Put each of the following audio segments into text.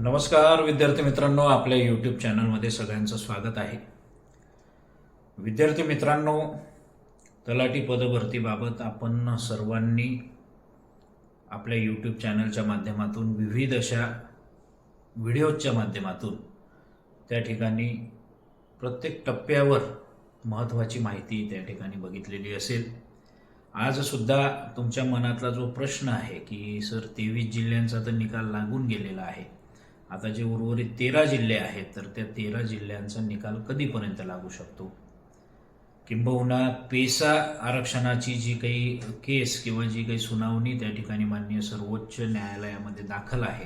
नमस्कार विद्यार्थी मित्रांनो, आपल्या यूट्यूब चॅनलमध्ये सगळ्यांचं स्वागत आहे. विद्यार्थी मित्रांनो, तलाठी पदभरतीबाबत आपण सर्वांनी आपल्या यूट्यूब चॅनलच्या माध्यमातून विविध अशा व्हिडिओच्या माध्यमातून त्या ठिकाणी प्रत्येक टप्प्यावर महत्त्वाची माहिती त्या ठिकाणी बघितलेली असेल. आजसुद्धा तुमच्या मनातला जो प्रश्न आहे की सर 23 जिल्ह्यांचा तर निकाल लागून गेलेला आहे, आता जे उर्वरित 13 जिल्हे आहेत तर त्या 13 जिल्ह्यांचा निकाल कधीपर्यंत लागू शकतो, किंबहुना पेसा आरक्षणाची जी काही केस किंवा जी काही सुनावणी त्या ठिकाणी माननीय सर्वोच्च न्यायालयामध्ये दाखल आहे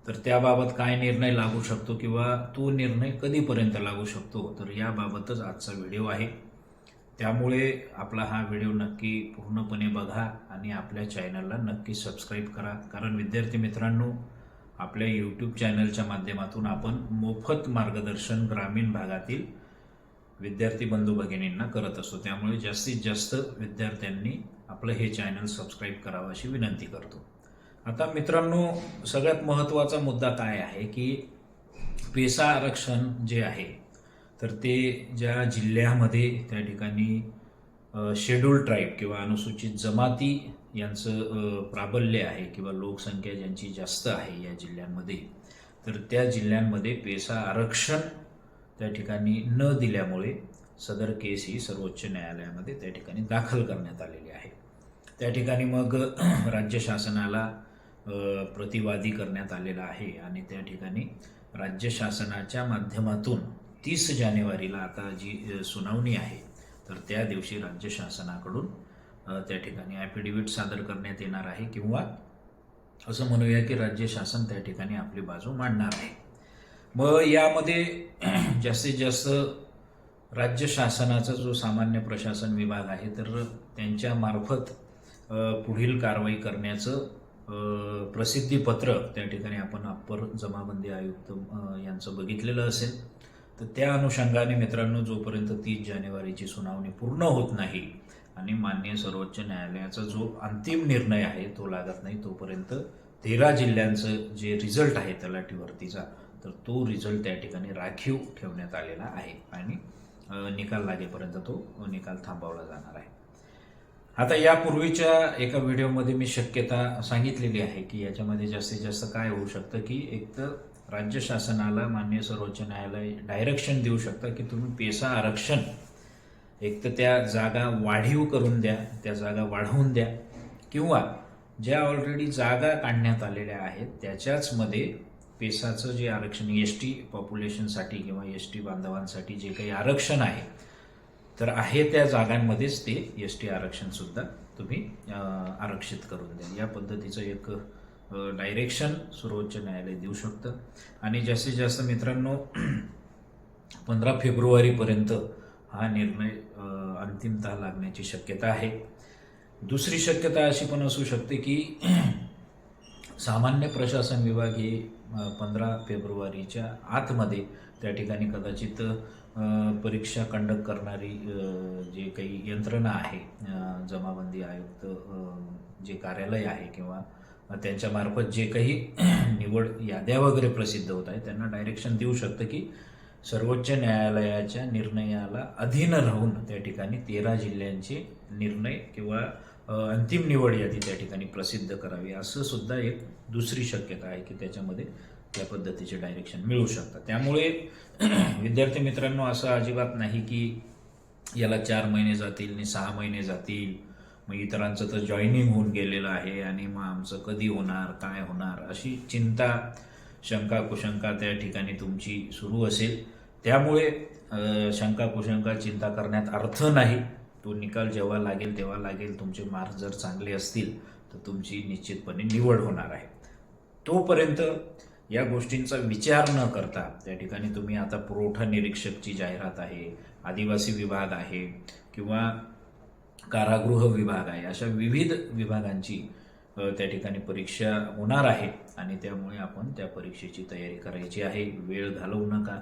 तर त्याबाबत काय निर्णय लागू शकतो किंवा तो निर्णय कधीपर्यंत लागू शकतो, तर याबाबतच आजचा व्हिडिओ आहे. त्यामुळे आपला हा व्हिडिओ नक्की पूर्णपणे बघा आणि आपल्या चॅनलला नक्की सबस्क्राईब करा. कारण विद्यार्थी मित्रांनो, आपल्या यूट्यूब चॅनलच्या माध्यमातून आपण मोफत मार्गदर्शन ग्रामीण भागातील विद्यार्थी बंधू भगिनींना करत असतो. त्यामुळे जास्तीत जास्त विद्यार्थ्यांनी आपलं हे चॅनल सबस्क्राईब करावं अशी विनंती करतो. आता मित्रांनो, सगळ्यात महत्त्वाचा मुद्दा काय आहे की पेसा आरक्षण जे आहे तर ते ज्या जिल्ह्यामध्ये त्या ठिकाणी शेड्यूल ट्राईब किंवा अनुसूचित जमाती यांचं प्राबल्य आहे किंवा लोकसंख्या ज्यांची जास्त आहे या जिल्ह्यांमध्ये, तर त्या जिल्ह्यांमध्ये पेसा आरक्षण त्या ठिकाणी न दिल्यामुळे सदर केस ही सर्वोच्च न्यायालयामध्ये त्या ठिकाणी दाखल करण्यात आलेली आहे. त्या ठिकाणी मग राज्य शासनाला प्रतिवादी करण्यात आलेला आहे आणि त्या ठिकाणी राज्य शासनाच्या माध्यमातून 30 जानेवारीला आता जी सुनावणी आहे तर त्या दिवशी राज्य शासनाकडून त्या ठिकाणी ॲफिडेव्हिट सादर करण्यात येणार आहे किंवा असं म्हणूया की राज्य शासन त्या ठिकाणी आपली बाजू मांडणार आहे. मग यामध्ये जास्तीत जास्त राज्य शासनाचा जो सामान्य प्रशासन विभाग आहे तर त्यांच्यामार्फत पुढील कारवाई करण्याचं प्रसिद्धीपत्रक त्या ठिकाणी आपण अप्पर जमाबंदी आयुक्त यांचं बघितलेलं असेल. तर त्या अनुषंगाने मित्रांनो, जोपर्यंत 30 जानेवारीची सुनावणी पूर्ण होत नाही आणि माननीय सर्वोच्च न्यायालयाचा जो अंतिम निर्णय आहे तो लागत नाही, तोपर्यंत 13 जिल्ह्यांचं जे रिझल्ट आहे तलाठी भरतीचा तर तो रिझल्ट त्या ठिकाणी राखीव ठेवण्यात आलेला आहे आणि निकाल लागेपर्यंत तो निकाल थांबवला जाणार आहे. आता यापूर्वीच्या एका व्हिडिओमध्ये मी शक्यता सांगितलेली आहे की याच्यामध्ये जास्तीत जास्त काय होऊ शकतं की एक तर राज्य शासनाला माननीय सर्वोच्च न्यायालय डायरेक्शन देऊ शकतं की तुम्ही पेसा आरक्षण एक तर त्या जागा वाढीव करून द्या, त्या जागा वाढवून द्या, किंवा ज्या ऑलरेडी जागा काढण्यात आलेल्या आहेत त्याच्याचमध्ये पेसाचं जे आरक्षण एसटी पॉप्युलेशनसाठी किंवा एसटी बांधवांसाठी जे काही आरक्षण आहे तर आहे त्या जागांमध्येच ते एसटी आरक्षणसुद्धा तुम्ही आरक्षित करून द्या. या पद्धतीचं एक डायरेक्शन सर्वोच्च न्यायालय देऊ शकतं आणि जास्तीत जास्त मित्रांनो 15 फेब्रुवारीपर्यंत हा निर्णय अंतिमतः लागण्याची शक्यता आहे. दुसरी शक्यता अशी पण असू शकते की सामान्य प्रशासन विभाग हे 15 फेब्रुवारीच्या आतमध्ये त्या ठिकाणी कदाचित परीक्षा कंडक्ट करणारी जे काही यंत्रणा आहे, जमाबंदी आयुक्त जे कार्यालय आहे किंवा त्यांच्यामार्फत जे काही निवड याद्या वगैरे प्रसिद्ध होत आहेत त्यांना डायरेक्शन देऊ शकतं की सर्वोच्च न्यायालयाच्या निर्णयाला अधीन राहून त्या ठिकाणी 13 जिल्ह्यांचे निर्णय किंवा अंतिम निवड यादी त्या ठिकाणी प्रसिद्ध करावी, असं सुद्धा एक दुसरी शक्यता आहे की त्याच्यामध्ये त्या पद्धतीचे डायरेक्शन मिळू शकतात. त्यामुळे विद्यार्थी मित्रांनो, असं अजिबात नाही की याला 4 महिने जातील आणि 6 महिने जातील, मग इतरांचं तर जॉईनिंग होऊन गेलेलं आहे आणि मग आमचं कधी होणार, काय होणार, अशी चिंता शंका कुशंका त्या ठिकाणी तुमची सुरू असेल. त्यामुळे शंका कुशंका चिंता करण्यात अर्थ नाही. तो निकाल जेव्हा लागेल तेव्हा लागेल. तुमचे मार्क्स जर चांगले असतील तर तुमची निश्चितपणे निवड होणार आहे. तोपर्यंत या गोष्टींचा विचार न करता त्या ठिकाणी तुम्ही आता पुरवठा निरीक्षकची जाहिरात आहे, आदिवासी विभाग आहे किंवा कारागृह विभाग आहे, अशा विविध विभागांची त्या ठिकाणी परीक्षा होणार आहे आणि त्यामुळे आपण त्या परीक्षेची तयारी करायची आहे. वेळ घालवू नका.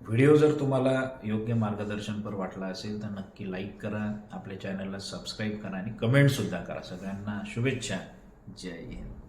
व्हिडिओ जर तुम्हाला योग्य मार्गदर्शनपर वाटला असेल तर नक्की लाईक करा, आपल्या चॅनलला सबस्क्राईब करा आणि कमेंटसुद्धा करा. सगळ्यांना शुभेच्छा. जय हिंद.